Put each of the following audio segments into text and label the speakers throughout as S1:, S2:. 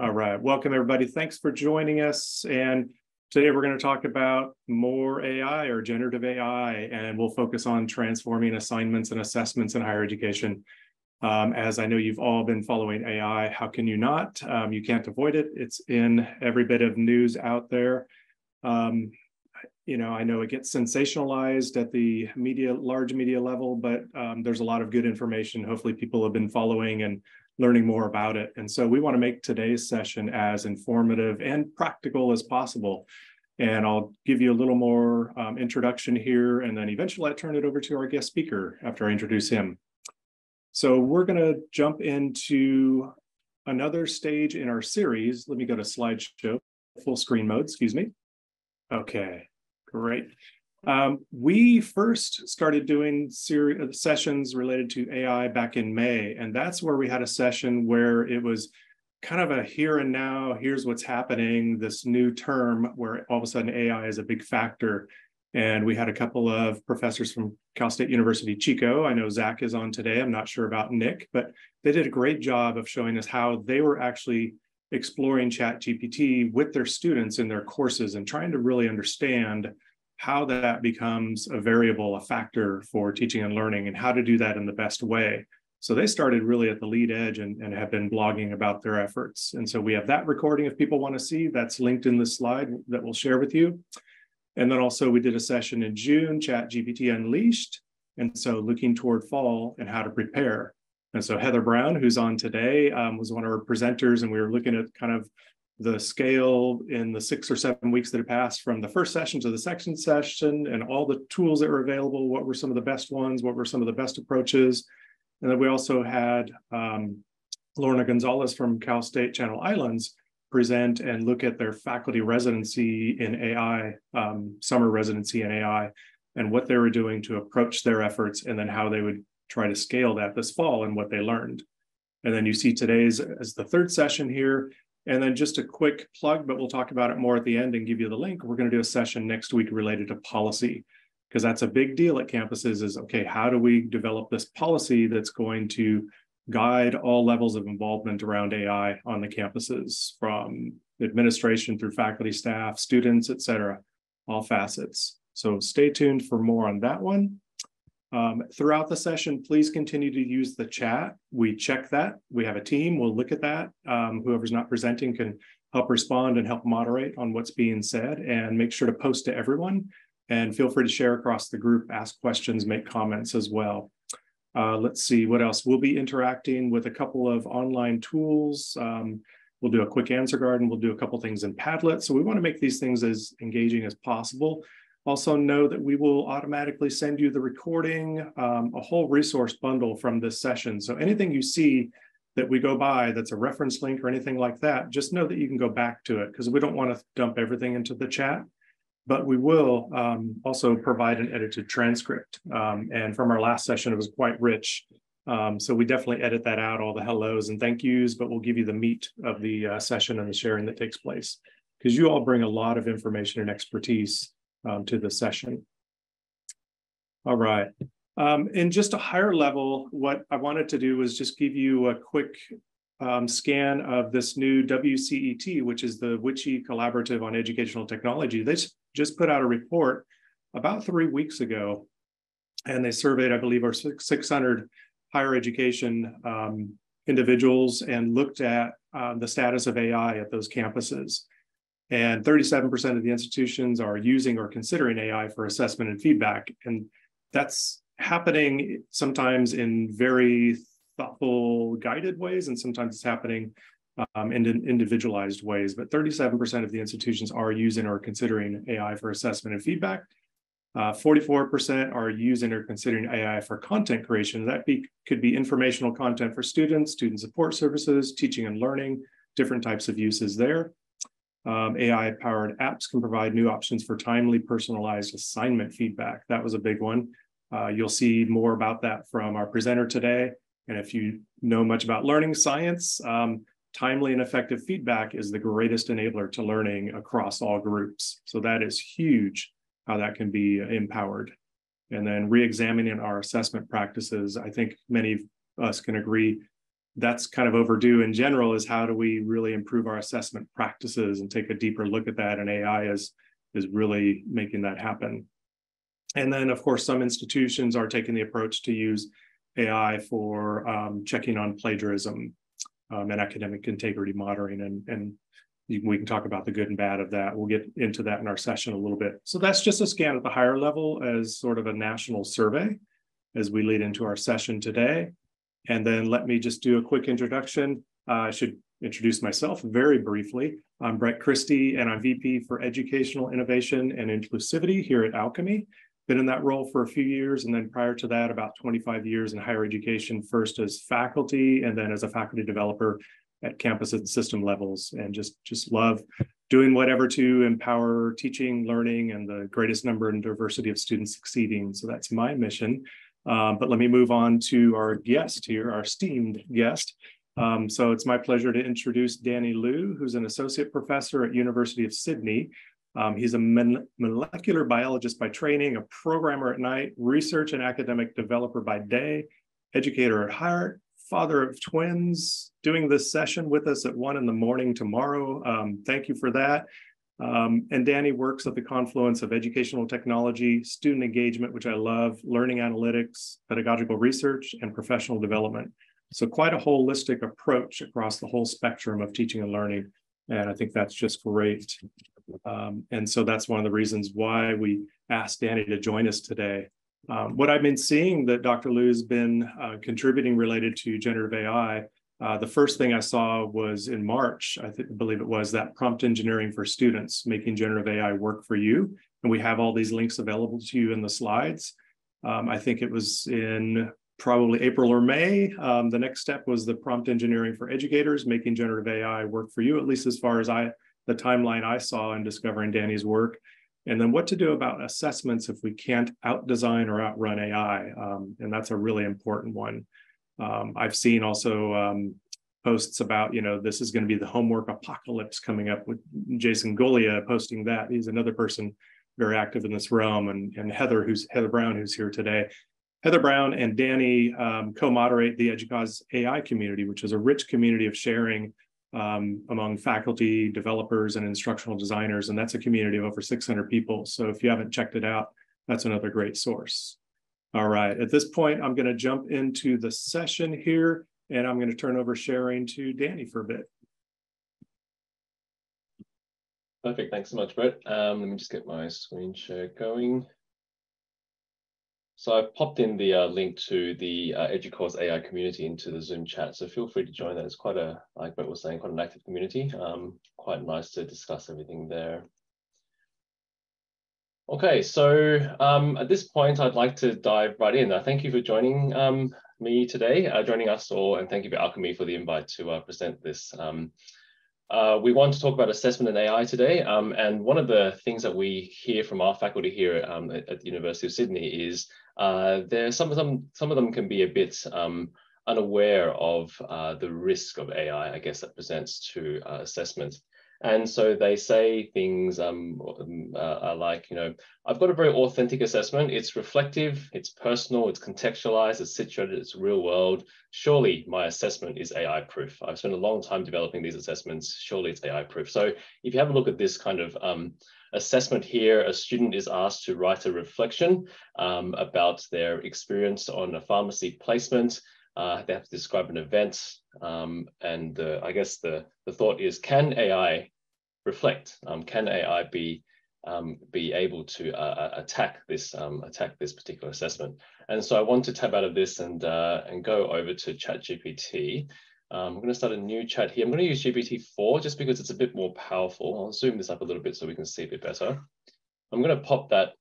S1: All right, welcome everybody. Thanks for joining us. And today we're going to talk about more AI or generative AI, and we'll focus on transforming assignments and assessments in higher education. As I know you've all been following AI, how can you not? You can't avoid it. It's in every bit of news out there. I know it gets sensationalized at the large media level, but there's a lot of good information. Hopefully people have been following and learning more about it. And so we want to make today's session as informative and practical as possible. And I'll give you a little more introduction here, and then eventually I turn it over to our guest speaker after I introduce him. So we're going to jump into another stage in our series. Let me go to slideshow, full screen mode, excuse me. Okay, great. We first started doing sessions related to AI back in May, and that's where we had a session where it was kind of a here and now, here's what's happening, this new term where all of a sudden AI is a big factor. And we had a couple of professors from Cal State University, Chico. I know Zach is on today. I'm not sure about Nick, but they did a great job of showing us how they were actually exploring ChatGPT with their students in their courses and trying to really understand how that becomes a variable, a factor for teaching and learning, and how to do that in the best way. So they started really at the lead edge and have been blogging about their efforts. And so we have that recording if people want to see. That's linked in the slide that we'll share with you. And then also we did a session in June, ChatGPT Unleashed. And so looking toward fall and how to prepare. And so Heather Brown, who's on today, was one of our presenters, and we were looking at kind of the scale in the 6 or 7 weeks that have passed from the first session to the second session and all the tools that were available. What were some of the best ones? What were some of the best approaches? And then we also had Lorna Gonzalez from Cal State Channel Islands present and look at their faculty residency in AI, summer residency in AI, and what they were doing to approach their efforts, and then how they would try to scale that this fall and what they learned. And then you see today's as the third session here. And then just a quick plug, but we'll talk about it more at the end and give you the link. We're going to do a session next week related to policy, because that's a big deal at campuses is, okay, how do we develop this policy that's going to guide all levels of involvement around AI on the campuses, from administration through faculty, staff, students, et cetera, all facets. So stay tuned for more on that one. Throughout the session, please continue to use the chat. We check that. We have a team. We'll look at that. Whoever's not presenting can help respond and help moderate on what's being said, and make sure to post to everyone. And feel free to share across the group, ask questions, make comments as well. Let's see what else. We'll be interacting with a couple of online tools. We'll do a quick answer garden. We'll do a couple things in Padlet. So we want to make these things as engaging as possible. Also know that we will automatically send you the recording, a whole resource bundle from this session. So anything you see that we go by that's a reference link or anything like that, just know that you can go back to it, because we don't want to dump everything into the chat. But we will also provide an edited transcript. And from our last session, it was quite rich. So we definitely edit that out, all the hellos and thank yous, but we'll give you the meat of the session and the sharing that takes place, because you all bring a lot of information and expertise to the session. All right. In just a higher level, what I wanted to do was just give you a quick scan of this new WCET, which is the WICHE Collaborative on Educational Technology. They just put out a report about 3 weeks ago, and they surveyed, I believe, our 600 higher education individuals and looked at the status of AI at those campuses. And 37% of the institutions are using or considering AI for assessment and feedback. And that's happening sometimes in very thoughtful, guided ways, and sometimes it's happening in individualized ways. But 37% of the institutions are using or considering AI for assessment and feedback. 44% are using or considering AI for content creation. That could be informational content for students, student support services, teaching and learning, different types of uses there. AI-powered apps can provide new options for timely, personalized assignment feedback. That was a big one. You'll see more about that from our presenter today. And if you know much about learning science, timely and effective feedback is the greatest enabler to learning across all groups. So that is huge, how that can be empowered. And then re-examining our assessment practices. I think many of us can agree that's kind of overdue in general, is how do we really improve our assessment practices and take a deeper look at that, and AI is really making that happen. And then, of course, some institutions are taking the approach to use AI for checking on plagiarism and academic integrity monitoring, and we can talk about the good and bad of that. We'll get into that in our session a little bit. So that's just a scan at the higher level as sort of a national survey as we lead into our session today. And then let me just do a quick introduction. I should introduce myself very briefly. I'm Brett Christie, and I'm VP for Educational Innovation and Inclusivity here at Alchemy. Been in that role for a few years, and then prior to that, about 25 years in higher education, first as faculty and then as a faculty developer at campus and system levels, and just love doing whatever to empower teaching, learning, and the greatest number and diversity of students succeeding. So that's my mission. But let me move on to our guest here, our esteemed guest. So it's my pleasure to introduce Danny Liu, who's an associate professor at University of Sydney. He's a molecular biologist by training, a programmer at night, research and academic developer by day, educator at heart, father of twins, doing this session with us at 1 a.m. tomorrow. Thank you for that. And Danny works at the confluence of educational technology, student engagement, which I love, learning analytics, pedagogical research, and professional development. So quite a holistic approach across the whole spectrum of teaching and learning. And I think that's just great. And so that's one of the reasons why we asked Danny to join us today. What I've been seeing that Dr. Liu has been contributing related to generative AI, the first thing I saw was in March, I believe it was, that prompt engineering for students, making generative AI work for you. And we have all these links available to you in the slides. I think it was in probably April or May. The next step was the prompt engineering for educators, making generative AI work for you, at least as far as the timeline I saw in discovering Danny's work. And then what to do about assessments if we can't out-design or outrun AI. And that's a really important one. I've seen also posts about, this is going to be the homework apocalypse coming up, with Jason Golia posting that. He's another person very active in this realm, and Heather Brown, who's here today. Heather Brown and Danny co-moderate the EDUCAUSE AI community, which is a rich community of sharing among faculty, developers, and instructional designers. And that's a community of over 600 people. So if you haven't checked it out, that's another great source. All right, at this point, I'm going to jump into the session here, and I'm going to turn over sharing to Danny for a bit.
S2: Perfect, thanks so much, Brett. Let me just get my screen share going. So I've popped in the link to the EDUCAUSE AI community into the Zoom chat, so feel free to join that. It's quite like Brett was saying, quite an active community. Quite nice to discuss everything there. Okay, so at this point, I'd like to dive right in. Thank you for joining me today, joining us all, and thank you for Alchemy for the invite to present this. We want to talk about assessment and AI today, and one of the things that we hear from our faculty here at the University of Sydney is some of them can be a bit unaware of the risk of AI, I guess, that presents to assessment. And so they say things like, I've got a very authentic assessment. It's reflective, it's personal, it's contextualized, it's situated, it's real world. Surely my assessment is AI proof. I've spent a long time developing these assessments. Surely it's AI proof. So if you have a look at this kind of assessment here, a student is asked to write a reflection about their experience on a pharmacy placement. They have to describe an event, and I guess the thought is, can AI reflect? Can AI be able to attack this particular assessment? And so I want to tab out of this and go over to ChatGPT. I'm going to start a new chat here. I'm going to use GPT-4 just because it's a bit more powerful. I'll zoom this up a little bit so we can see a bit better. I'm going to pop that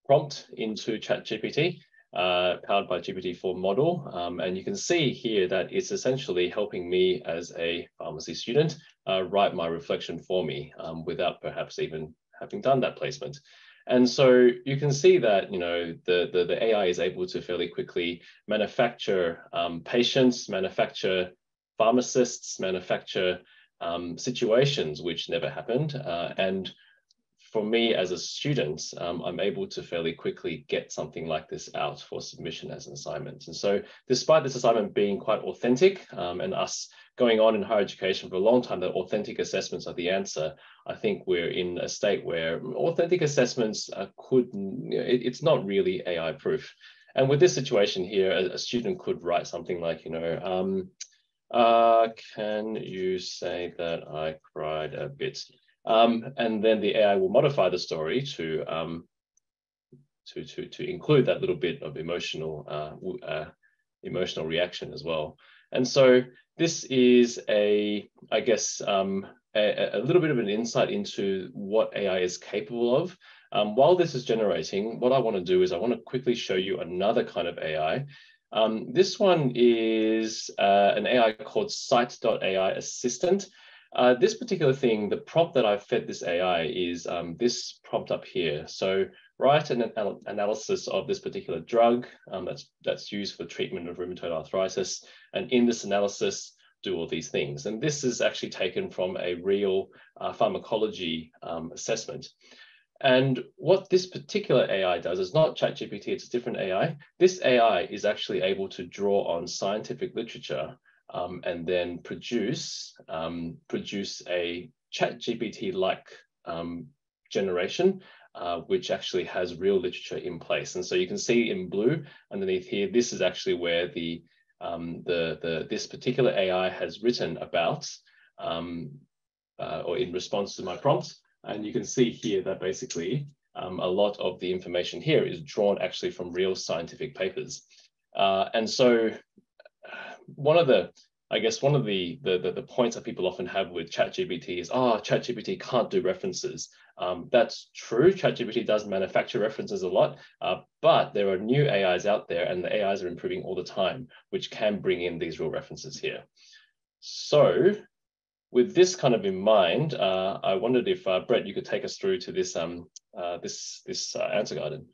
S2: prompt into ChatGPT. Powered by GPT-4 model. And you can see here that it's essentially helping me as a pharmacy student write my reflection for me without perhaps even having done that placement. And so you can see that, the AI is able to fairly quickly manufacture patients, manufacture pharmacists, manufacture situations which never happened, and for me as a student, I'm able to fairly quickly get something like this out for submission as an assignment. And so despite this assignment being quite authentic and us going on in higher education for a long time, that authentic assessments are the answer, I think we're in a state where authentic assessments it's not really AI proof. And with this situation here, a student could write something like, can you say that I cried a bit? And then the AI will modify the story to include that little bit of emotional reaction as well. And so this is a little bit of an insight into what AI is capable of. While this is generating, what I want to do is I want to quickly show you another kind of AI. This one is an AI called Site.ai Assistant. This particular thing, the prompt that I've fed this AI is this prompt up here. So write an analysis of this particular drug that's used for treatment of rheumatoid arthritis. And in this analysis, do all these things. And this is actually taken from a real pharmacology assessment. And what this particular AI does is not ChatGPT, it's a different AI. This AI is actually able to draw on scientific literature and then produce a ChatGPT-like generation, which actually has real literature in place. And so you can see in blue underneath here, this is actually where this particular AI has written about, or in response to my prompt. And you can see here that basically a lot of the information here is drawn actually from real scientific papers. And so one of the points that people often have with ChatGPT is, ChatGPT can't do references. That's true. ChatGPT does manufacture references a lot, but there are new AIs out there and the AIs are improving all the time, which can bring in these real references here. So with this kind of in mind, I wondered if, Brett, you could take us through to this, this answer garden.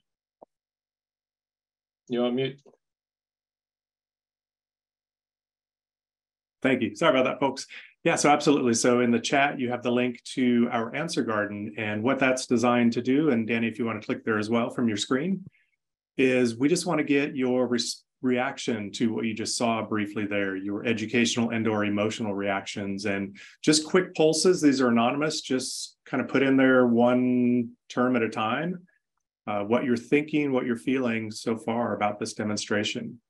S2: You're on mute.
S1: Thank you. Sorry about that, folks. Yeah, so absolutely. So in the chat, you have the link to our answer garden, and what that's designed to do, and Danny, if you want to click there as well from your screen, is we just want to get your reaction to what you just saw briefly there, your educational and or emotional reactions, and just quick pulses. These are anonymous, just kind of put in there one term at a time, what you're thinking, what you're feeling so far about this demonstration.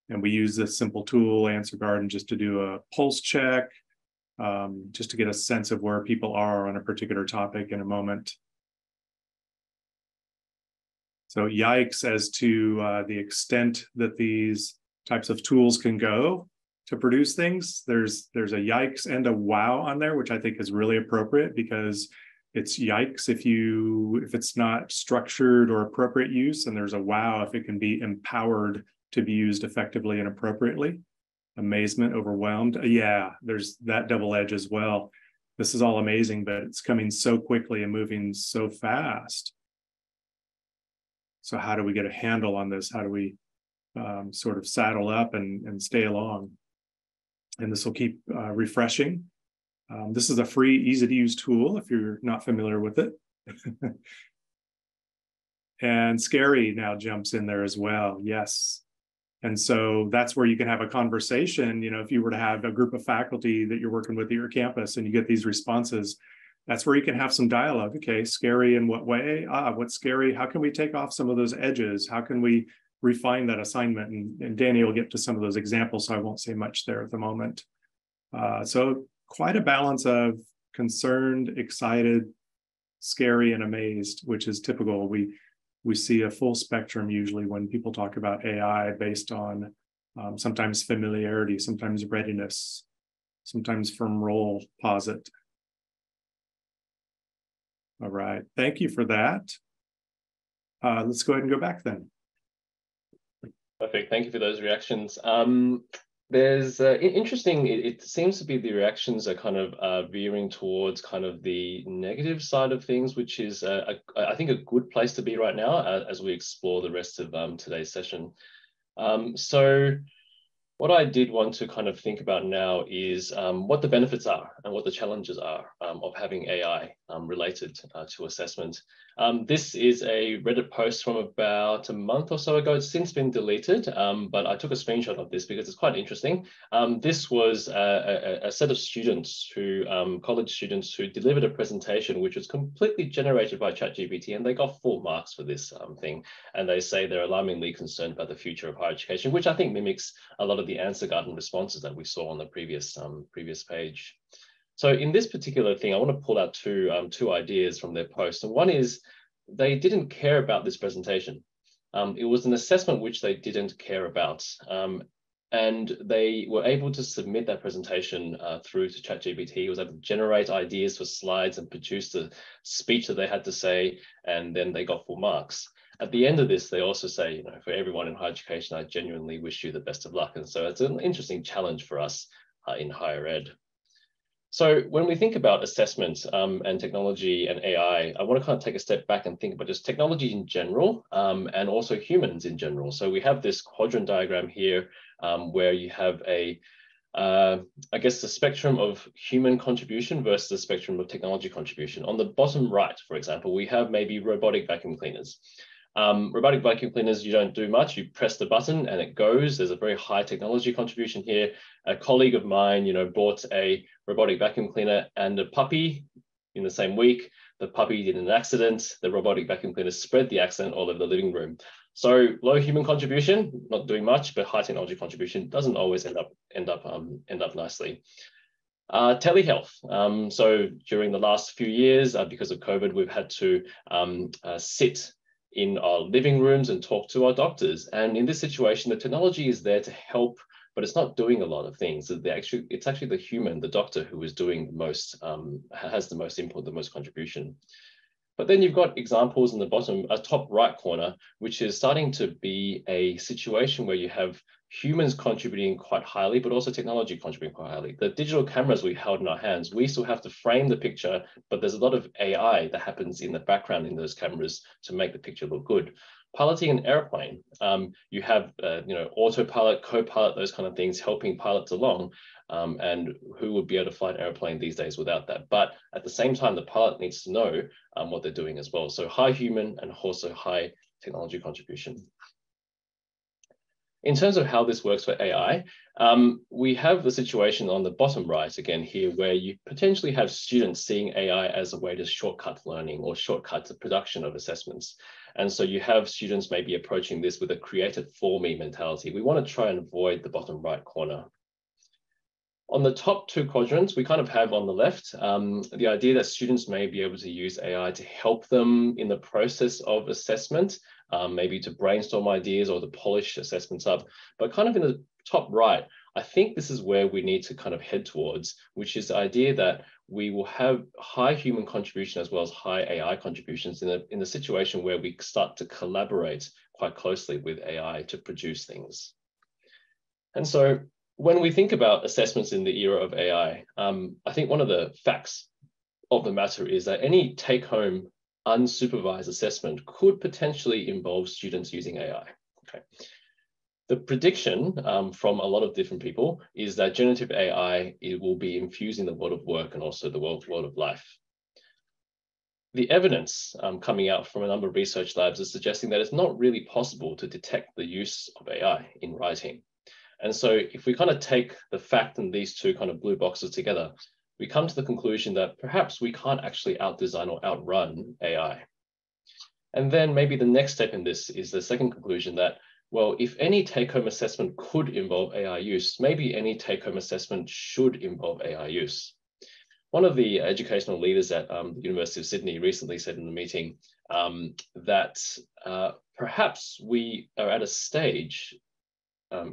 S1: And we use this simple tool, Answer Garden, just to do a pulse check, just to get a sense of where people are on a particular topic in a moment. So yikes as to the extent that these types of tools can go to produce things. There's a yikes and a wow on there, which I think is really appropriate, because it's yikes if it's not structured or appropriate use, and there's a wow if it can be empowered to be used effectively and appropriately. Amazement, overwhelmed. Yeah, there's that double edge as well. This is all amazing, but it's coming so quickly and moving so fast. So how do we get a handle on this? How do we sort of saddle up and stay along? And this will keep refreshing. This is a free, easy to use tool if you're not familiar with it. And scary now jumps in there as well. Yes. And so that's where you can have a conversation. If you were to have a group of faculty that you're working with at your campus and you get these responses, that's where you can have some dialogue. Okay, scary in what way? What's scary? How can we take off some of those edges? How can we refine that assignment? And Danny will get to some of those examples, so I won't say much there at the moment. So quite a balance of concerned, excited, scary, and amazed, which is typical. We see a full spectrum usually when people talk about AI based on sometimes familiarity, sometimes readiness, sometimes from role posit. All right, thank you for that. Let's go ahead and go back then.
S2: Perfect, thank you for those reactions. There's interesting, it seems to be the reactions are kind of veering towards kind of the negative side of things, which is, I think, a good place to be right now as we explore the rest of today's session. So what I did want to kind of think about now is what the benefits are and what the challenges are of having AI related to assessment. This is a Reddit post from about a month or so ago. It's since been deleted, but I took a screenshot of this because it's quite interesting. This was a set of students who, college students who delivered a presentation which was completely generated by ChatGPT, and they got full marks for this thing. And they say they're alarmingly concerned about the future of higher education, which I think mimics a lot of the answer garden responses that we saw on the previous page. So in this particular thing, I want to pull out two ideas from their post. And one is they didn't care about this presentation. It was an assessment which they didn't care about. And they were able to submit that presentation through to ChatGPT. It was able to generate ideas for slides and produce the speech that they had to say, and then they got full marks. At the end of this, they also say, you know, for everyone in higher education, I genuinely wish you the best of luck. And so it's an interesting challenge for us in higher ed. So when we think about assessment and technology and AI, I want to kind of take a step back and think about just technology in general and also humans in general. So we have this quadrant diagram here where you have I guess the spectrum of human contribution versus the spectrum of technology contribution. On the bottom right, for example, we have maybe robotic vacuum cleaners. Robotic vacuum cleaners, you don't do much. You press the button and it goes. There's a very high technology contribution here. A colleague of mine, you know, bought a robotic vacuum cleaner and a puppy in the same week. The puppy did an accident. The robotic vacuum cleaner spread the accident all over the living room. So low human contribution, not doing much, but high technology contribution doesn't always end up nicely. Telehealth. So during the last few years, because of COVID, we've had to sit in our living rooms and talk to our doctors. And in this situation, the technology is there to help, but it's not doing a lot of things. It's actually the human, the doctor, who is doing the most, has the most input, the most contribution. But then you've got examples in the bottom, top right corner, which is starting to be a situation where you have humans contributing quite highly, but also technology contributing quite highly. The digital cameras we held in our hands, we still have to frame the picture, but there's a lot of AI that happens in the background in those cameras to make the picture look good. Piloting an airplane, you have you know, autopilot, co-pilot, those kind of things helping pilots along. And who would be able to fly an airplane these days without that? But at the same time, the pilot needs to know what they're doing as well. So high human and also high technology contribution. In terms of how this works for AI, we have the situation on the bottom right again here, where you potentially have students seeing AI as a way to shortcut learning or shortcut the production of assessments. And so you have students maybe approaching this with a create it for me mentality. We want to try and avoid the bottom right corner. On the top two quadrants, we kind of have on the left, the idea that students may be able to use AI to help them in the process of assessment, maybe to brainstorm ideas or to polish assessments up. But kind of in the top right, I think this is where we need to kind of head towards, which is the idea that we will have high human contribution as well as high AI contributions in the situation where we start to collaborate quite closely with AI to produce things. And so when we think about assessments in the era of AI, I think one of the facts of the matter is that any take-home unsupervised assessment could potentially involve students using AI. Okay. The prediction from a lot of different people is that generative AI will be infusing the world of work and also the world of life. The evidence coming out from a number of research labs is suggesting that it's not really possible to detect the use of AI in writing. And so if we kind of take the fact and these two kind of blue boxes together, we come to the conclusion that perhaps we can't actually outdesign or outrun AI. And then maybe the next step in this is the second conclusion that, well, if any take-home assessment could involve AI use, maybe any take-home assessment should involve AI use. One of the educational leaders at the University of Sydney recently said in the meeting that perhaps we are at a stage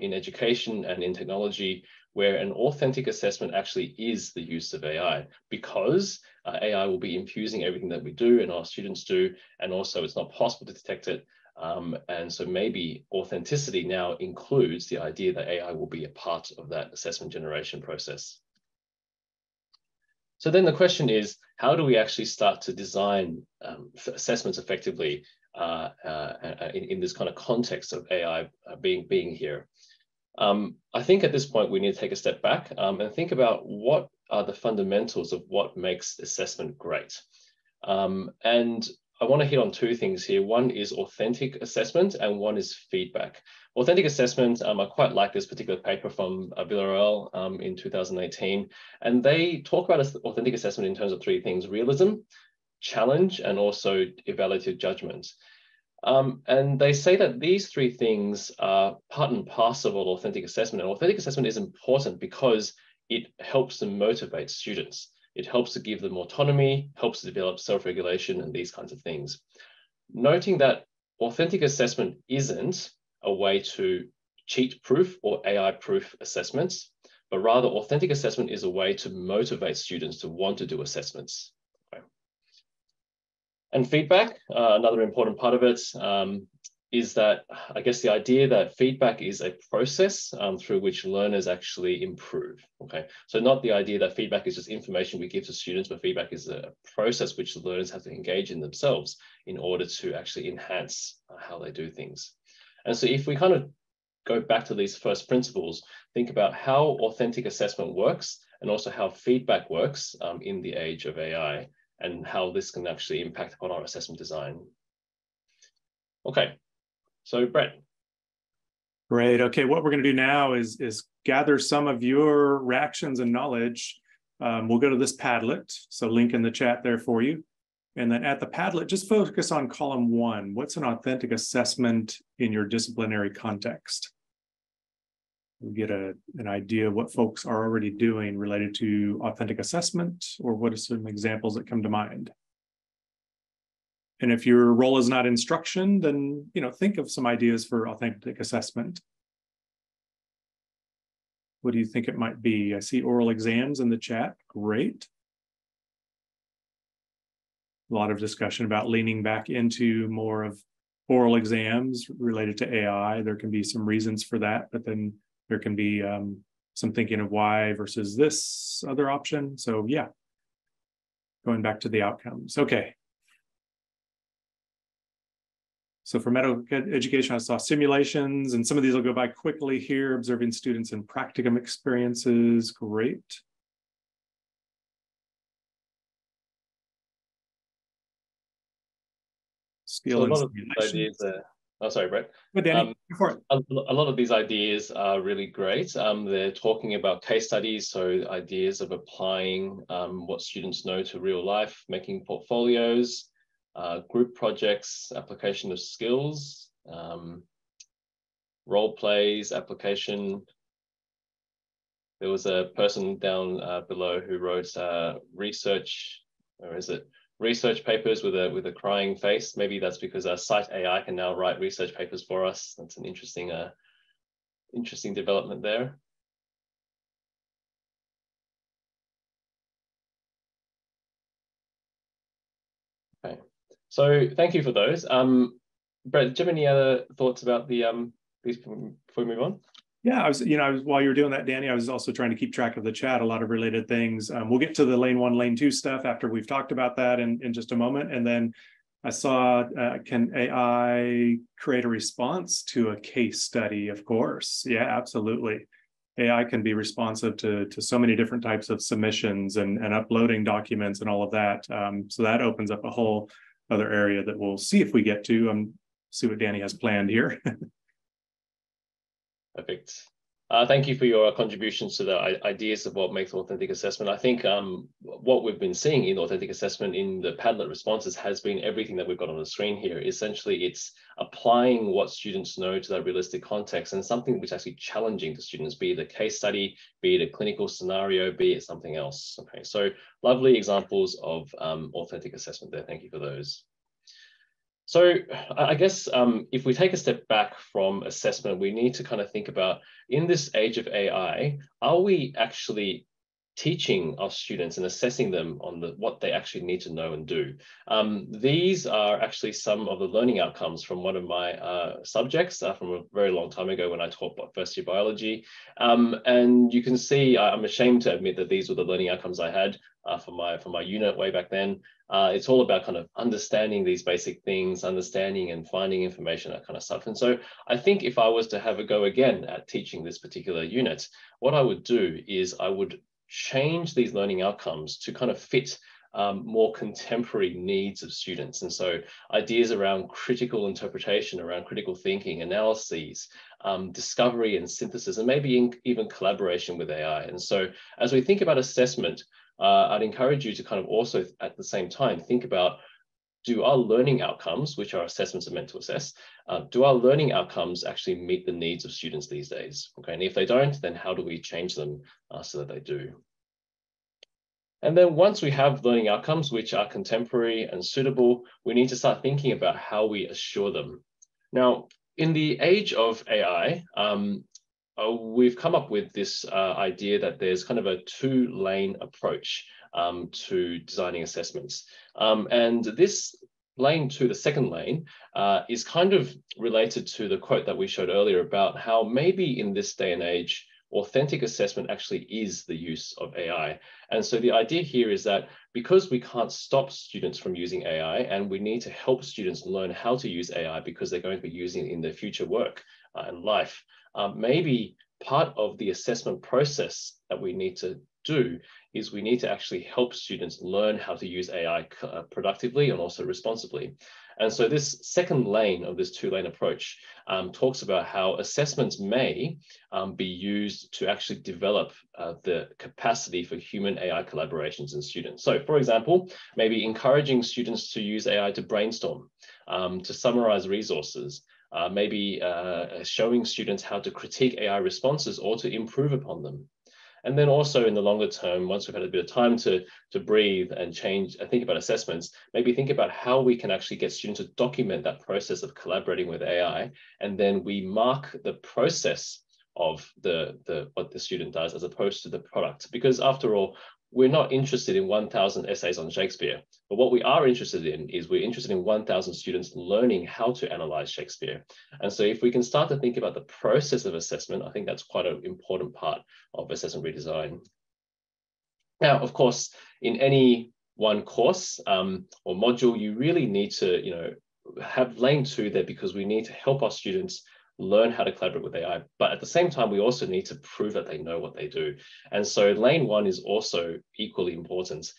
S2: in education and in technology where an authentic assessment actually is the use of AI, because AI will be infusing everything that we do and our students do, and also it's not possible to detect it. And so maybe authenticity now includes the idea that AI will be a part of that assessment generation process. So then the question is, how do we actually start to design assessments effectively in this kind of context of AI being here? I think at this point, we need to take a step back and think about what are the fundamentals of what makes assessment great. And I want to hit on two things here. One is authentic assessment and one is feedback. Authentic assessment, I quite like this particular paper from Villarreal in 2018. And they talk about authentic assessment in terms of three things: realism, challenge, and also evaluative judgment. And they say that these three things are part and parcel of authentic assessment. And authentic assessment is important because it helps to motivate students. It helps to give them autonomy, helps to develop self-regulation and these kinds of things. Noting that authentic assessment isn't a way to cheat-proof or AI-proof assessments, but rather authentic assessment is a way to motivate students to want to do assessments. Okay. And feedback, another important part of it, is that, I guess, the idea that feedback is a process through which learners actually improve, okay? So not the idea that feedback is just information we give to students, but feedback is a process which the learners have to engage in themselves in order to actually enhance how they do things. And so if we kind of go back to these first principles, think about how authentic assessment works and also how feedback works in the age of AI, and how this can actually impact upon our assessment design. Okay. So Brett.
S1: Great. Okay, what we're going to do now is gather some of your reactions and knowledge. We'll go to this Padlet, so link in the chat there for you. And then at the Padlet, just focus on column 1. What's an authentic assessment in your disciplinary context? We'll get an idea of what folks are already doing related to authentic assessment, or what are some examples that come to mind. And if your role is not instruction, then think of some ideas for authentic assessment. What do you think it might be? I see oral exams in the chat. Great. A lot of discussion about leaning back into more of oral exams related to AI. There can be some reasons for that, but then there can be some thinking of why versus this other option. So yeah, going back to the outcomes. Okay. So for medical education, I saw simulations, and some of these will go by quickly here. Observing students in practicum experiences, great. Skill and simulation.
S2: Oh, sorry, Brett.
S1: But Danny,
S2: a lot of these ideas are really great. They're talking about case studies, so ideas of applying what students know to real life, making portfolios, group projects, application of skills, role plays, application. There was a person down below who wrote research, or is it research papers with a crying face? Maybe that's because Cite AI can now write research papers for us. That's an interesting interesting development there. Okay, so thank you for those. Brett, do you have any other thoughts about the these before we move on?
S1: Yeah, I was while you were doing that, Danny, I was also trying to keep track of the chat, a lot of related things. We'll get to the lane 1, lane 2 stuff after we've talked about that in just a moment. And then I saw, can AI create a response to a case study? Of course. Yeah, absolutely. AI can be responsive to so many different types of submissions and uploading documents and all of that. So that opens up a whole other area that we'll see if we get to. See what Danny has planned here.
S2: Perfect. Thank you for your contributions to the ideas of what makes authentic assessment. I think what we've been seeing in authentic assessment in the Padlet responses has been everything that we've got on the screen here. Essentially, it's applying what students know to that realistic context and something which is actually challenging to students, be it a case study, be it a clinical scenario, be it something else. Okay, so lovely examples of authentic assessment there. Thank you for those. So I guess if we take a step back from assessment, we need to kind of think about, in this age of AI, are we actually teaching our students and assessing them on what they actually need to know and do. These are actually some of the learning outcomes from one of my subjects from a very long time ago when I taught first-year biology. And you can see, I'm ashamed to admit that these were the learning outcomes I had for my unit way back then. It's all about kind of understanding these basic things, understanding and finding information, that kind of stuff. And so I think if I was to have a go again at teaching this particular unit, what I would do is I would change these learning outcomes to kind of fit more contemporary needs of students. And so ideas around critical interpretation, around critical thinking, analyses, discovery and synthesis, and maybe even collaboration with AI. And so as we think about assessment, I'd encourage you to kind of also at the same time think about, do our learning outcomes, which our assessments are meant to assess, do our learning outcomes actually meet the needs of students these days? Okay, and if they don't, then how do we change them so that they do? And then once we have learning outcomes which are contemporary and suitable, we need to start thinking about how we assure them. Now, in the age of AI, we've come up with this idea that there's kind of a two-lane approach to designing assessments. And this lane two, the second lane, is kind of related to the quote that we showed earlier about how maybe in this day and age, authentic assessment actually is the use of AI. And so the idea here is that because we can't stop students from using AI, and we need to help students learn how to use AI because they're going to be using it in their future work and life, maybe part of the assessment process that we need to do is we need to actually help students learn how to use AI productively and also responsibly. And so this second lane of this two-lane approach talks about how assessments may be used to actually develop the capacity for human AI collaborations in students. So for example, maybe encouraging students to use AI to brainstorm, to summarize resources, maybe showing students how to critique AI responses or to improve upon them. And then also in the longer term, once we've had a bit of time to breathe and change, think about assessments, maybe think about how we can actually get students to document that process of collaborating with AI. And then we mark the process of what the student does as opposed to the product. Because after all, we're not interested in 1,000 essays on Shakespeare, but what we are interested in is we're interested in 1,000 students learning how to analyze Shakespeare. And so if we can start to think about the process of assessment, I think that's quite an important part of assessment redesign. Now, of course, in any one course or module, you really need to, have lane two there because we need to help our students learn how to collaborate with AI, but at the same time, we also need to prove that they know what they do. And so lane one is also equally important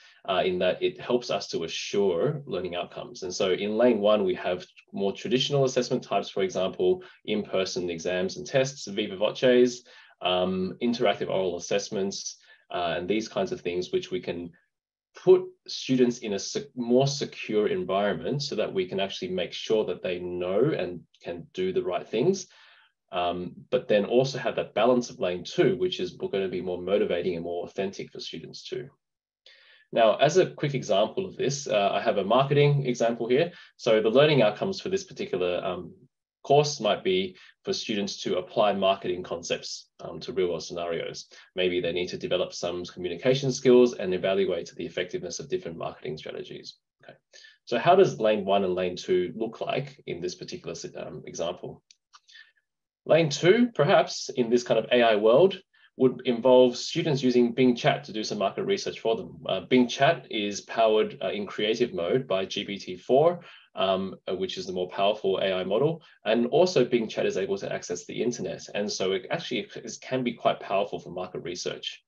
S2: in that it helps us to assure learning outcomes. And so in lane one, we have more traditional assessment types, for example, in-person exams and tests, viva voces, interactive oral assessments, and these kinds of things, which we can put students in a more secure environment so that we can actually make sure that they know and can do the right things, but then also have that balance of lane two, which is going to be more motivating and more authentic for students too. Now, as a quick example of this, I have a marketing example here. So the learning outcomes for this particular course might be for students to apply marketing concepts to real world scenarios. Maybe they need to develop some communication skills and evaluate the effectiveness of different marketing strategies. Okay, so how does lane one and lane two look like in this particular example? Lane two, perhaps in this kind of AI world, would involve students using Bing Chat to do some market research for them. Bing Chat is powered in creative mode by GPT-4, which is the more powerful AI model. And also Bing Chat is able to access the internet. And so it actually can be quite powerful for market research.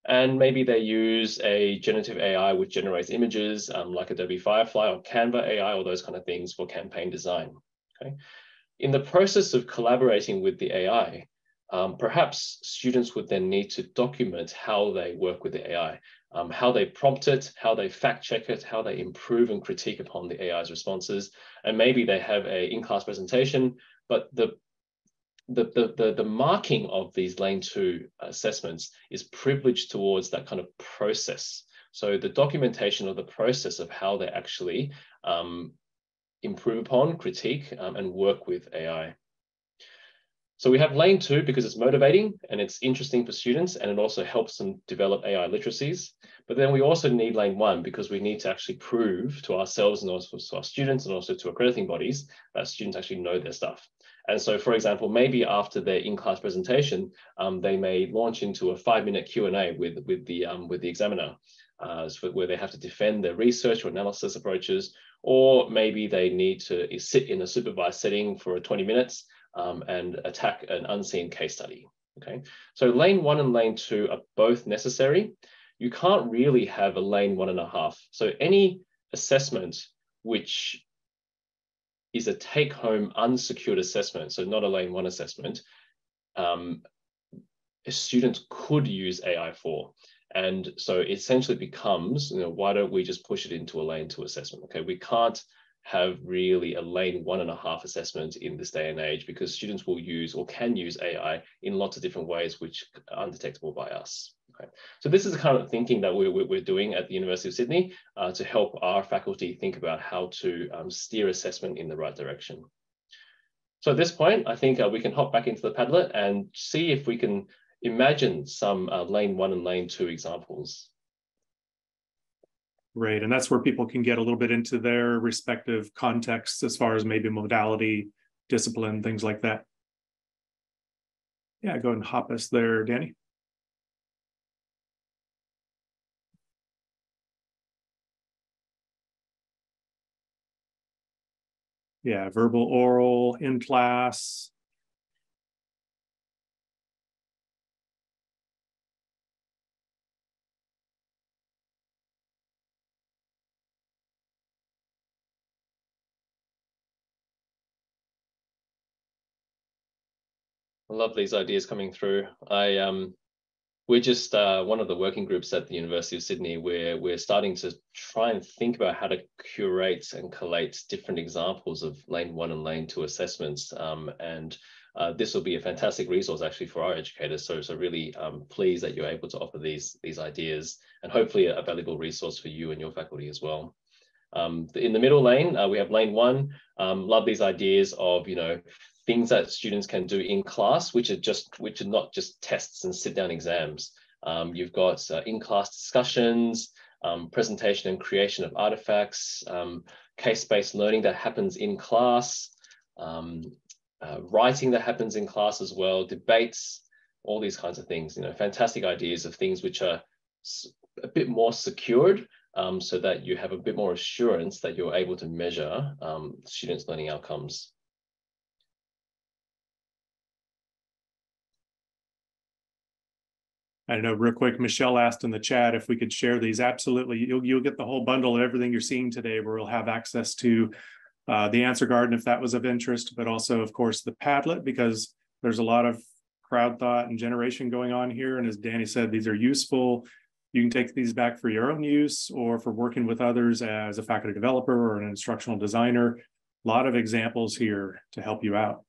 S2: And maybe they use a generative AI which generates images like Adobe Firefly or Canva AI or those kind of things for campaign design. Okay. In the process of collaborating with the AI, perhaps students would then need to document how they work with the AI, how they prompt it, how they fact check it, how they improve and critique upon the AI's responses. And maybe they have a in-class presentation, but the marking of these lane two assessments is privileged towards that kind of process. So the documentation of the process of how they actually improve upon, critique, and work with AI. So we have lane 2 because it's motivating and it's interesting for students, and it also helps them develop AI literacies. But then we also need lane 1 because we need to actually prove to ourselves and also to our students and also to accrediting bodies that students actually know their stuff. And so, for example, maybe after their in-class presentation, they may launch into a 5-minute Q&A with the examiner, where they have to defend their research or analysis approaches, or maybe they need to sit in a supervised setting for 20 minutes and attack an unseen case study. Okay, so lane 1 and lane 2 are both necessary. You can't really have a lane 1.5. So any assessment which is a take-home unsecured assessment, so not a lane 1 assessment, students could use AI for. And so it essentially becomes, why don't we just push it into a lane 2 assessment? Okay, we can't have really a lane 1.5 assessment in this day and age because students will use or can use AI in lots of different ways which are undetectable by us. Okay. So this is the kind of thinking that we're doing at the University of Sydney to help our faculty think about how to steer assessment in the right direction. So at this point, I think we can hop back into the Padlet and see if we can imagine some lane 1 and lane 2 examples.
S1: Right, and that's where people can get a little bit into their respective contexts as far as maybe modality, discipline, things like that. Yeah, go ahead and hop us there, Danny. Yeah, verbal, oral, in class.
S2: I love these ideas coming through. We're just one of the working groups at the University of Sydney where we're starting to try and think about how to curate and collate different examples of lane 1 and lane 2 assessments. This will be a fantastic resource actually for our educators. So really pleased that you're able to offer these ideas and hopefully a valuable resource for you and your faculty as well. In the middle lane, we have lane 1. Love these ideas of, things that students can do in class, which are not just tests and sit down exams. You've got in-class discussions, presentation and creation of artifacts, case-based learning that happens in class, writing that happens in class as well, debates, all these kinds of things. Fantastic ideas of things which are a bit more secured, so that you have a bit more assurance that you're able to measure students' learning outcomes.
S1: I know real quick, Michelle asked in the chat if we could share these. Absolutely. You'll get the whole bundle of everything you're seeing today, where we'll have access to the answer garden if that was of interest, but also, of course, the Padlet, because there's a lot of crowd thought and generation going on here. And as Danny said, these are useful. You can take these back for your own use or for working with others as a faculty developer or an instructional designer. A lot of examples here to help you out.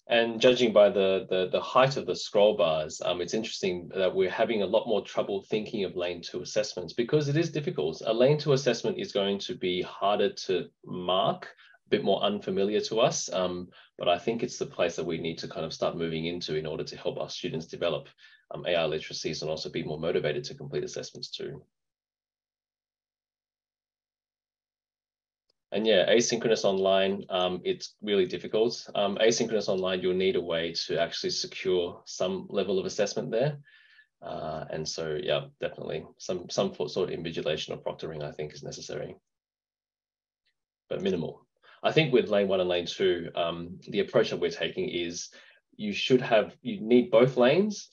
S2: And judging by the height of the scroll bars, it's interesting that we're having a lot more trouble thinking of lane 2 assessments because it is difficult. A lane 2 assessment is going to be harder to mark, a bit more unfamiliar to us, but I think it's the place that we need to kind of start moving into in order to help our students develop AI literacies and also be more motivated to complete assessments too. And yeah, asynchronous online, it's really difficult. Asynchronous online, you'll need a way to actually secure some level of assessment there. And so, yeah, definitely some sort of invigilation or proctoring, I think, is necessary, but minimal. I think with lane 1 and lane 2, the approach that we're taking is you need both lanes,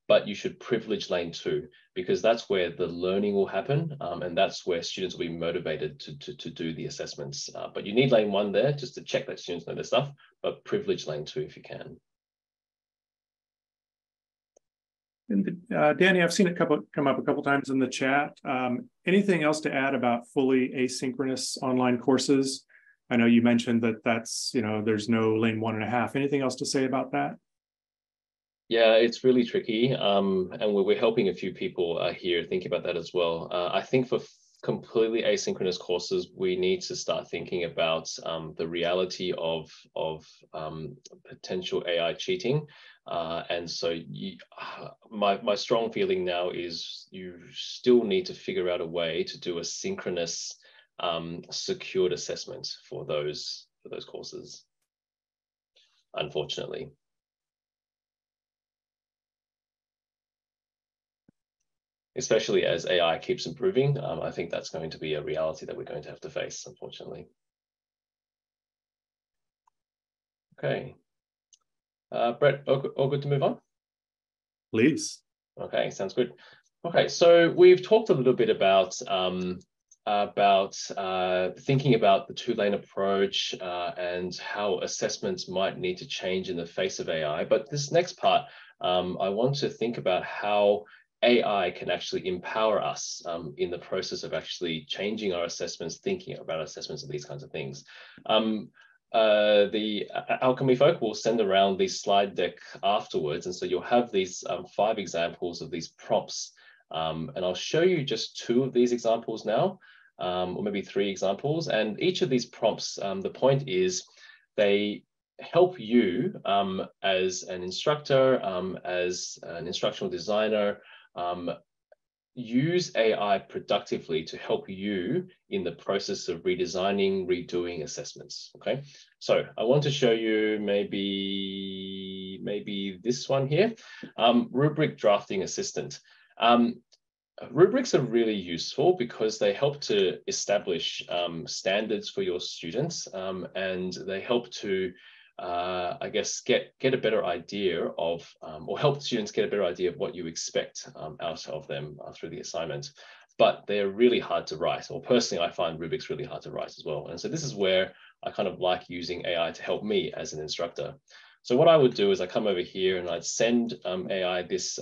S2: but you should privilege lane 2 because that's where the learning will happen, and that's where students will be motivated to do the assessments. But you need lane 1 there just to check that students know their stuff, but privilege lane 2 if you can.
S1: And Danny, I've seen it come up a couple times in the chat. Anything else to add about fully asynchronous online courses? I know you mentioned that that's, there's no lane 1.5. Anything else to say about that?
S2: Yeah, it's really tricky. And we're helping a few people here think about that as well. I think for completely asynchronous courses, we need to start thinking about the reality of potential AI cheating. And so my strong feeling now is you still need to figure out a way to do a synchronous secured assessment for those courses, unfortunately. Especially as AI keeps improving, I think that's going to be a reality that we're going to have to face, unfortunately. Okay. Brett, all good to move on?
S1: Please.
S2: Okay, sounds good. Okay, so we've talked a little bit about thinking about the two-lane approach and how assessments might need to change in the face of AI. But this next part, I want to think about how AI can actually empower us in the process of actually changing our assessments, thinking about assessments and these kinds of things. The Alchemy folk will send around the slide deck afterwards, and so you'll have these 5 examples of these prompts, and I'll show you just 2 of these examples now, or maybe 3 examples. And each of these prompts, the point is they help you as an instructor, as an instructional designer, use AI productively to help you in the process of redesigning, redoing assessments. Okay, so I want to show you maybe this one here, rubric drafting assistant. Rubrics are really useful because they help to establish standards for your students, and they help to I guess get a better idea of, or help students get a better idea of what you expect out of them through the assignment. But they're really hard to write, or personally, I find rubrics really hard to write as well. And so this is where I kind of like using AI to help me as an instructor. So what I would do is I come over here and I'd send AI this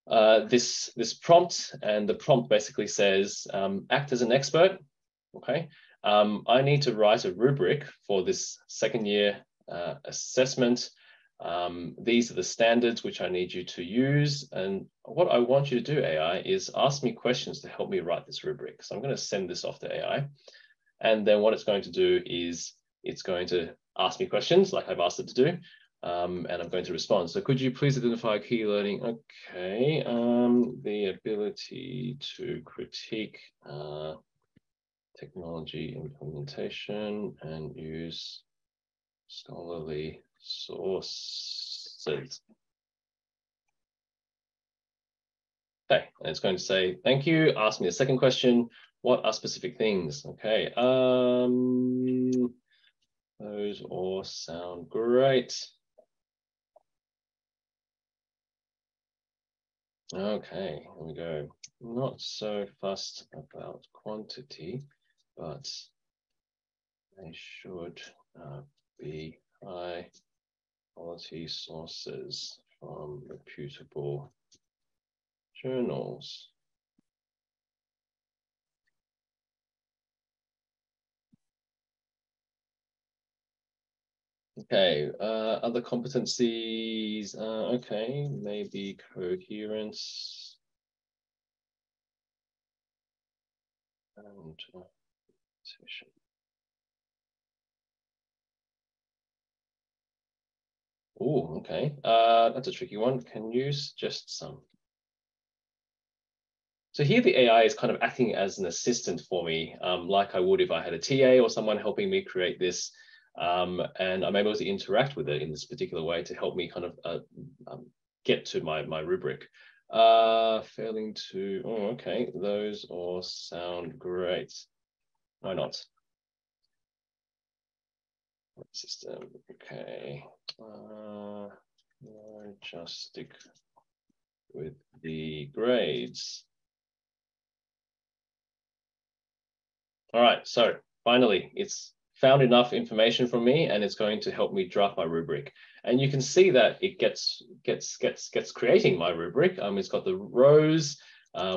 S2: this prompt, and the prompt basically says, act as an expert. Okay. I need to write a rubric for this 2nd year assessment. These are the standards which I need you to use. And what I want you to do, AI, is ask me questions to help me write this rubric. So I'm going to send this off to AI. And then what it's going to do is it's going to ask me questions like I've asked it to do. And I'm going to respond. So could you please identify key learning? Okay. The ability to critique technology implementation and use scholarly sources. Okay, and it's going to say, thank you. Ask me a second question. What are specific things? Okay, those all sound great. Okay, here we go. Not so fussed about quantity, but they should be high quality sources from reputable journals. Okay, other competencies, okay, maybe coherence and repetition. Oh, okay, that's a tricky one. Can you suggest some? So here the AI is kind of acting as an assistant for me, like I would if I had a TA or someone helping me create this. And I'm able to interact with it in this particular way to help me kind of get to my rubric. Failing to, oh, okay, those all sound great. Why not? System, okay. Just stick with the grades. All right, so finally, it's found enough information from me, and it's going to help me draft my rubric. And you can see that it gets creating my rubric. It's got the rows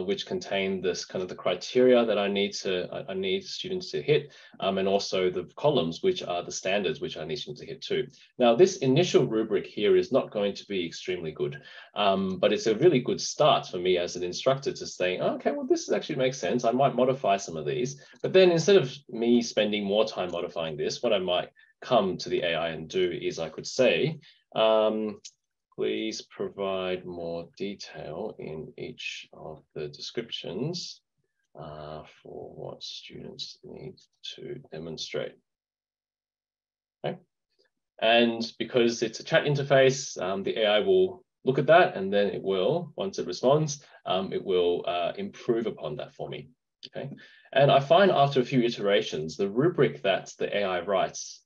S2: which contain this kind of the criteria that I need students to hit, and also the columns, which are the standards which I need students to hit too. Now, this initial rubric here is not going to be extremely good, but it's a really good start for me as an instructor to say, oh, okay, well, this actually makes sense. I might modify some of these, but then instead of me spending more time modifying this, what I might come to the AI and do is I could say, please provide more detail in each of the descriptions for what students need to demonstrate. Okay. And because it's a chat interface, the AI will look at that, and then it will, once it responds, it will improve upon that for me. Okay. And I find after a few iterations, the rubric that the AI writes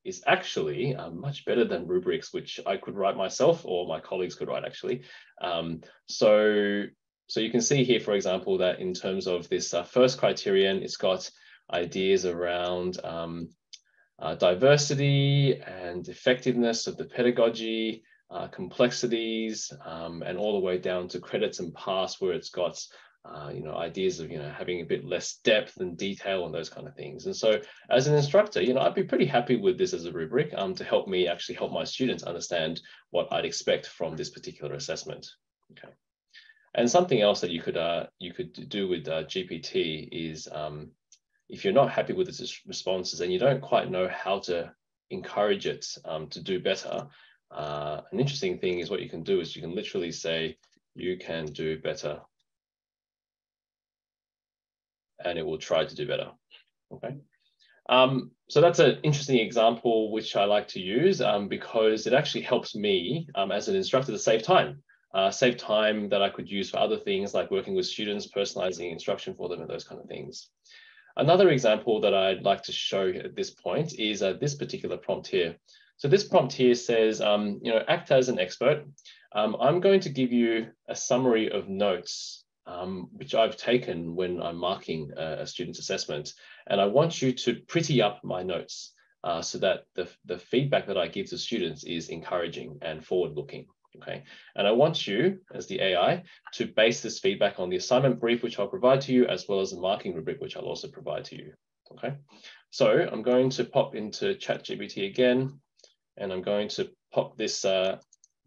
S2: is actually much better than rubrics which I could write myself or my colleagues could write actually. So you can see here, for example, that in terms of this first criterion, it's got ideas around diversity and effectiveness of the pedagogy, complexities, and all the way down to credits and pass, where it's got ideas of, having a bit less depth and detail and those kind of things. And so as an instructor, I'd be pretty happy with this as a rubric to help me actually help my students understand what I'd expect from this particular assessment. Okay. And something else that you could do with GPT is if you're not happy with its responses and you don't quite know how to encourage it to do better, an interesting thing is what you can do is you can literally say, you can do better. And it will try to do better. Okay. So that's an interesting example which I like to use because it actually helps me as an instructor to save time that I could use for other things like working with students, personalizing instruction for them and those kind of things. Another example that I'd like to show at this point is this particular prompt here. So this prompt here says, act as an expert. I'm going to give you a summary of notes which I've taken when I'm marking a student's assessment. And I want you to pretty up my notes so that the feedback that I give to students is encouraging and forward-looking, okay? And I want you, as the AI, to base this feedback on the assignment brief, which I'll provide to you, as well as the marking rubric, which I'll also provide to you, okay? So I'm going to pop into ChatGPT again, and I'm going to pop this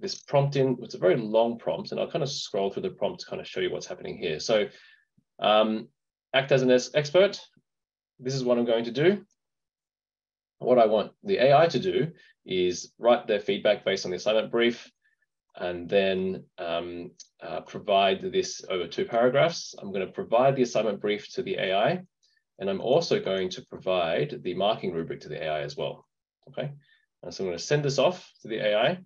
S2: this prompt in. It's a very long prompt, and I'll kind of scroll through the prompt to kind of show you what's happening here. So act as an expert. This is what I'm going to do. What I want the AI to do is write their feedback based on the assignment brief, and then provide this over 2 paragraphs. I'm going to provide the assignment brief to the AI, and I'm also going to provide the marking rubric to the AI as well, okay? And so I'm going to send this off to the AI,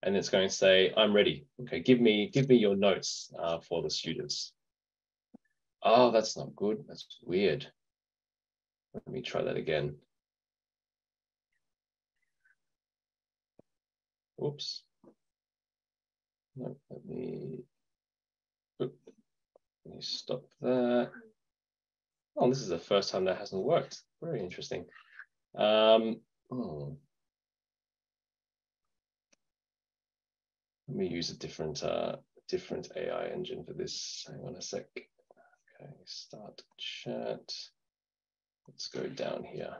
S2: and it's going to say, I'm ready. Okay, give me your notes for the students. Oh, that's not good. That's weird. Let me try that again. Oops. No, let me stop that. Oh, this is the first time that hasn't worked. Very interesting. Let me use a different AI engine for this. Hang on a sec. Okay, start chat. Let's go down here.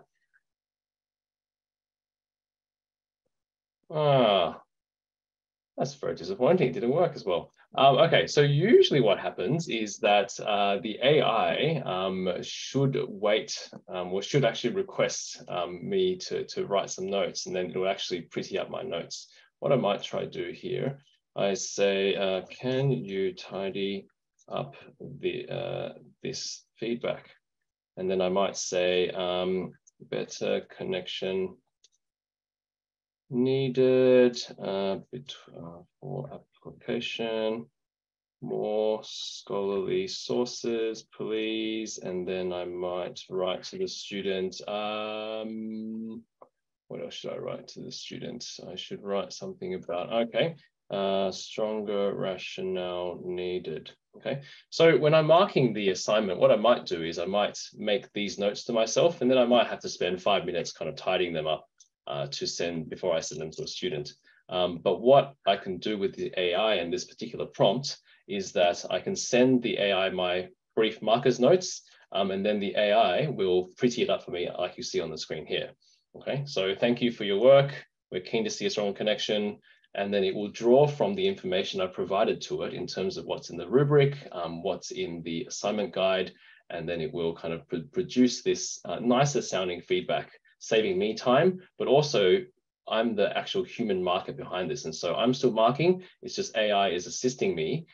S2: Ah, that's very disappointing. It didn't work as well. Okay, so usually what happens is that the AI should wait or should actually request me to write some notes, and then it will actually pretty up my notes. What I might try to do here, I say, can you tidy up this feedback? And then I might say, better connection needed for application, more scholarly sources, please. And then I might write to the student, what else should I write to the students? I should write something about, okay, stronger rationale needed. Okay, so when I'm marking the assignment, what I might do is I might make these notes to myself, and then I might have to spend 5 minutes kind of tidying them up to send before I send them to a student. But what I can do with the AI and this particular prompt is that I can send the AI my brief markers notes, and then the AI will pretty it up for me like you see on the screen here. Okay, so thank you for your work. We're keen to see a strong connection. And then it will draw from the information I've provided to it in terms of what's in the rubric, what's in the assignment guide, and then it will kind of produce this nicer sounding feedback, saving me time, but also I'm the actual human marker behind this. And so I'm still marking, it's just AI is assisting me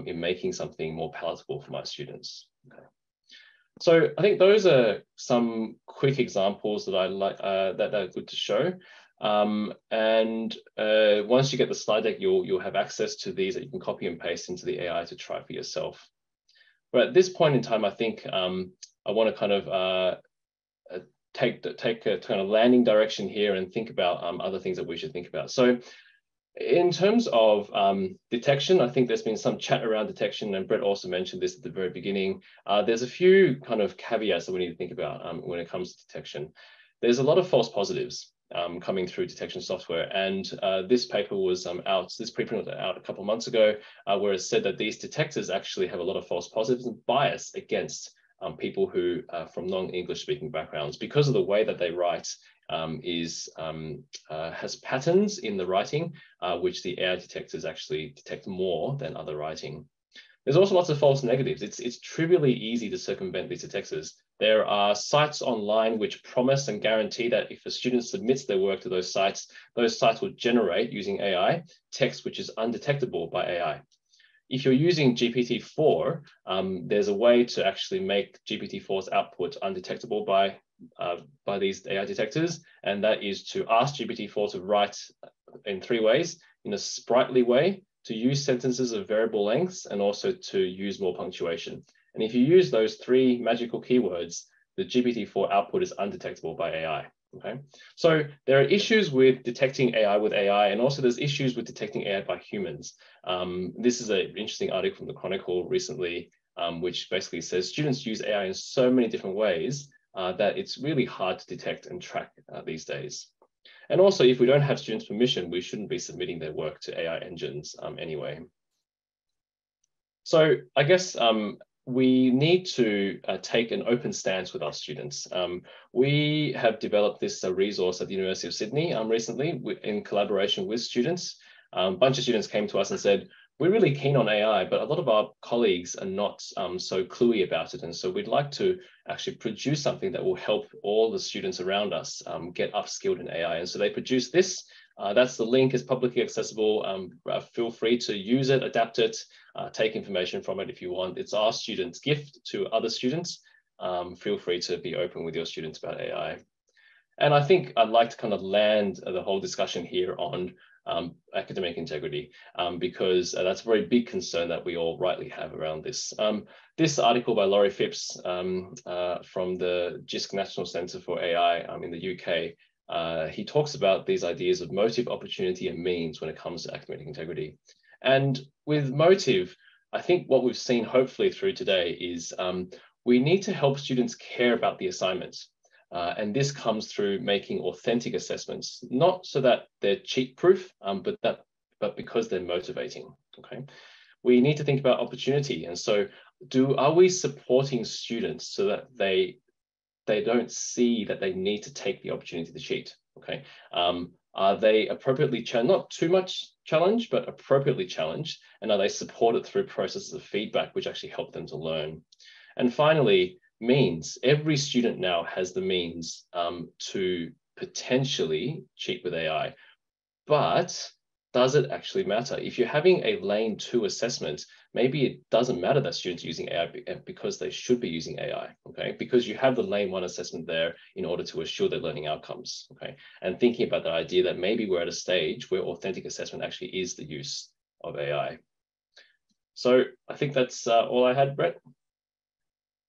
S2: in making something more palatable for my students. Okay. So I think those are some quick examples that I like that are good to show. Once you get the slide deck, you'll have access to these that you can copy and paste into the AI to try for yourself. But at this point in time, I think I want to kind of take a kind of landing direction here and think about other things that we should think about. So in terms of detection, I think there's been some chat around detection, and Brett also mentioned this at the very beginning. There's a few kind of caveats that we need to think about when it comes to detection. There's a lot of false positives coming through detection software. And this paper was out, this preprint was out a couple of months ago, where it said that these detectors actually have a lot of false positives and bias against people who are from non-English speaking backgrounds, because of the way that they write has patterns in the writing, which the AI detectors actually detect more than other writing. There's also lots of false negatives. It's trivially easy to circumvent these detectors. There are sites online which promise and guarantee that if a student submits their work to those sites will generate, using AI, text which is undetectable by AI. If you're using GPT-4, there's a way to actually make GPT-4's output undetectable by these AI detectors, and that is to ask GPT-4 to write in 3 ways: in a sprightly way, to use sentences of variable lengths, and also to use more punctuation. And if you use those 3 magical keywords, the GPT-4 output is undetectable by AI. Okay, so there are issues with detecting AI with AI, and also there's issues with detecting AI by humans. This is an interesting article from the Chronicle recently, which basically says students use AI in so many different ways that it's really hard to detect and track these days. And also, if we don't have students' permission, we shouldn't be submitting their work to AI engines anyway. So I guess we need to take an open stance with our students. We have developed this resource at the University of Sydney recently in collaboration with students. A bunch of students came to us and said, we're really keen on AI, but a lot of our colleagues are not so cluey about it. And so we'd like to actually produce something that will help all the students around us get upskilled in AI. And so they produced this. That's the link, is publicly accessible. Feel free to use it, adapt it, take information from it if you want. It's our students' gift to other students. Feel free to be open with your students about AI. And I think I'd like to kind of land the whole discussion here on academic integrity, because that's a very big concern that we all rightly have around this. This article by Laurie Phipps from the JISC National Centre for AI in the UK, he talks about these ideas of motive, opportunity, and means when it comes to academic integrity. And with motive, I think what we've seen hopefully through today is we need to help students care about the assignments. And this comes through making authentic assessments, not so that they're cheat-proof, but because they're motivating. Okay, we need to think about opportunity, and so are we supporting students so that they don't see that they need to take the opportunity to cheat? Okay, are they appropriately challenged, not too much challenged, but appropriately challenged, and are they supported through processes of feedback which actually help them to learn? And finally, means. Every student now has the means to potentially cheat with AI, but does it actually matter? If you're having a lane 2 assessment, maybe it doesn't matter that students are using AI because they should be using AI, okay? Because you have the lane 1 assessment there in order to assure their learning outcomes, okay? And thinking about the idea that maybe we're at a stage where authentic assessment actually is the use of AI. So I think that's all I had, Brett.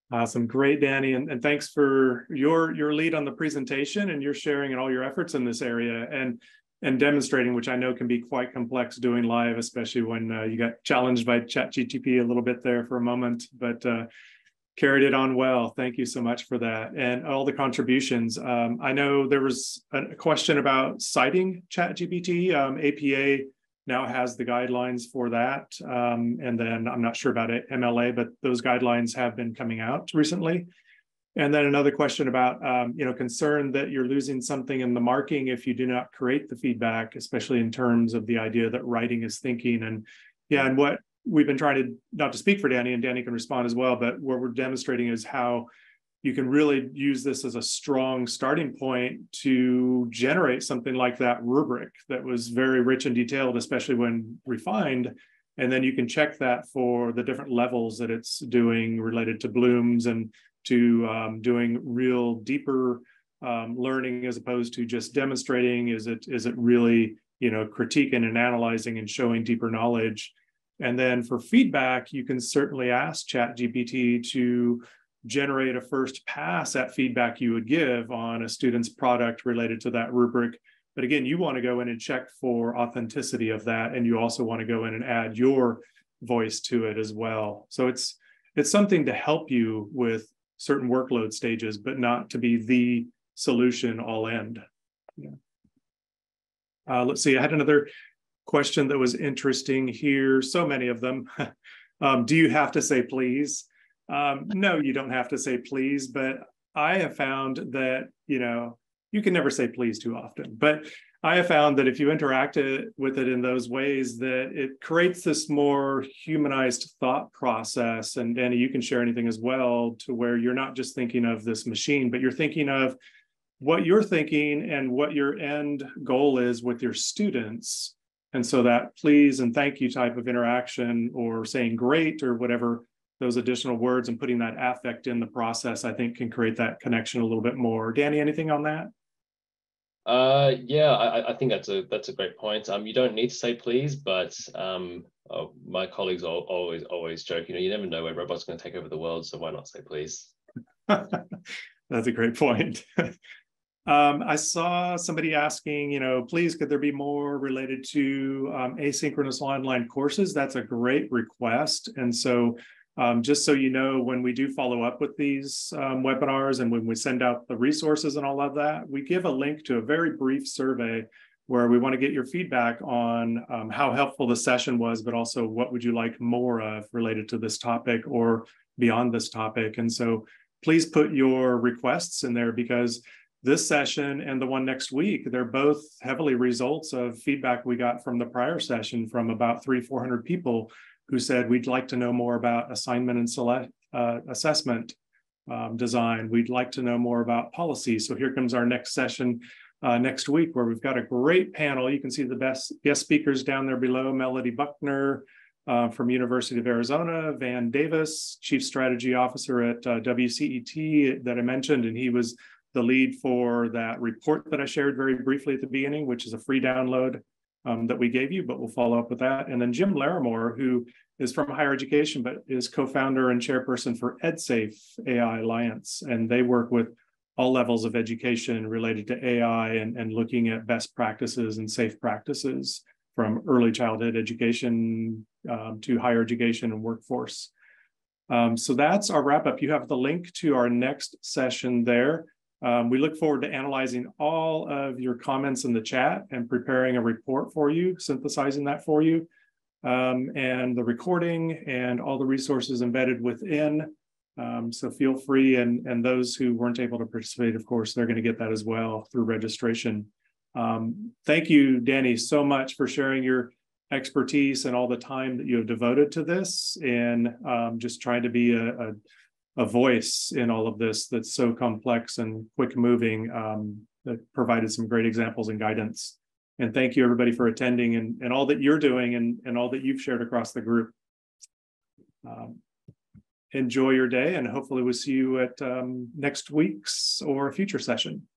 S1: Awesome. Great, Danny. And thanks for your lead on the presentation and your sharing and all your efforts in this area and demonstrating, which I know can be quite complex doing live, especially when you got challenged by ChatGPT a little bit there for a moment, but carried it on well. Thank you so much for that. And all the contributions. I know there was a question about citing ChatGPT. APA now has the guidelines for that. And then I'm not sure about MLA, but those guidelines have been coming out recently. And then another question about, concern that you're losing something in the marking if you do not create the feedback, especially in terms of the idea that writing is thinking. And what we've been trying to, not to speak for Danny, and Danny can respond as well, but what we're demonstrating is how you can really use this as a strong starting point to generate something like that rubric that was very rich and detailed, especially when refined. And then you can check that for the different levels that it's doing related to blooms and to doing real deeper learning as opposed to just demonstrating. Is it really, critiquing and analyzing and showing deeper knowledge? And then for feedback, you can certainly ask ChatGPT to generate a first pass at feedback you would give on a student's product related to that rubric. But again, you want to go in and check for authenticity of that. And you also want to go in and add your voice to it as well. So it's something to help you with certain workload stages, but not to be the solution all end. Yeah. Let's see, I had another question that was interesting here. So many of them. Do you have to say please? No, you don't have to say please, but I have found that, you can never say please too often, but I have found that if you interact with it in those ways, that it creates this more humanized thought process. And Danny, you can share anything as well, to where you're not just thinking of this machine, but you're thinking of what you're thinking and what your end goal is with your students. And so that please and thank you type of interaction, or saying great or whatever, those additional words, and putting that affect in the process, I think can create that connection a little bit more. Danny, anything on that?
S2: Yeah, I think that's a great point. You don't need to say please, but my colleagues always joke, you never know when robots are going to take over the world, so why not say please?
S1: That's a great point. I saw somebody asking, please, could there be more related to asynchronous online courses? That's a great request. And so just so you know, when we do follow up with these webinars and when we send out the resources and all of that, we give a link to a very brief survey where we want to get your feedback on how helpful the session was, but also what would you like more of related to this topic or beyond this topic. And so please put your requests in there, because this session and the one next week, they're both heavily results of feedback we got from the prior session from about 300-400 people who said, we'd like to know more about assignment and assessment design. We'd like to know more about policy. So here comes our next session next week, where we've got a great panel. You can see the best guest speakers down there below: Melody Buckner from University of Arizona, Van Davis, Chief Strategy Officer at WCET that I mentioned, and he was the lead for that report that I shared very briefly at the beginning, which is a free download that we gave you, but we'll follow up with that. And then Jim Larimore, who is from higher education, but is co-founder and chairperson for EdSafe AI Alliance. And they work with all levels of education related to AI and looking at best practices and safe practices from early childhood education to higher education and workforce. So that's our wrap up. You have the link to our next session there. We look forward to analyzing all of your comments in the chat and preparing a report for you, synthesizing that for you, and the recording and all the resources embedded within. So feel free, and those who weren't able to participate, of course, they're going to get that as well through registration. Thank you, Danny, so much for sharing your expertise and all the time that you have devoted to this, and just trying to be a voice in all of this that's so complex and quick moving, that provided some great examples and guidance. And thank you, everybody, for attending and all that you're doing and all that you've shared across the group. Enjoy your day, and hopefully we'll see you at next week's or a future session.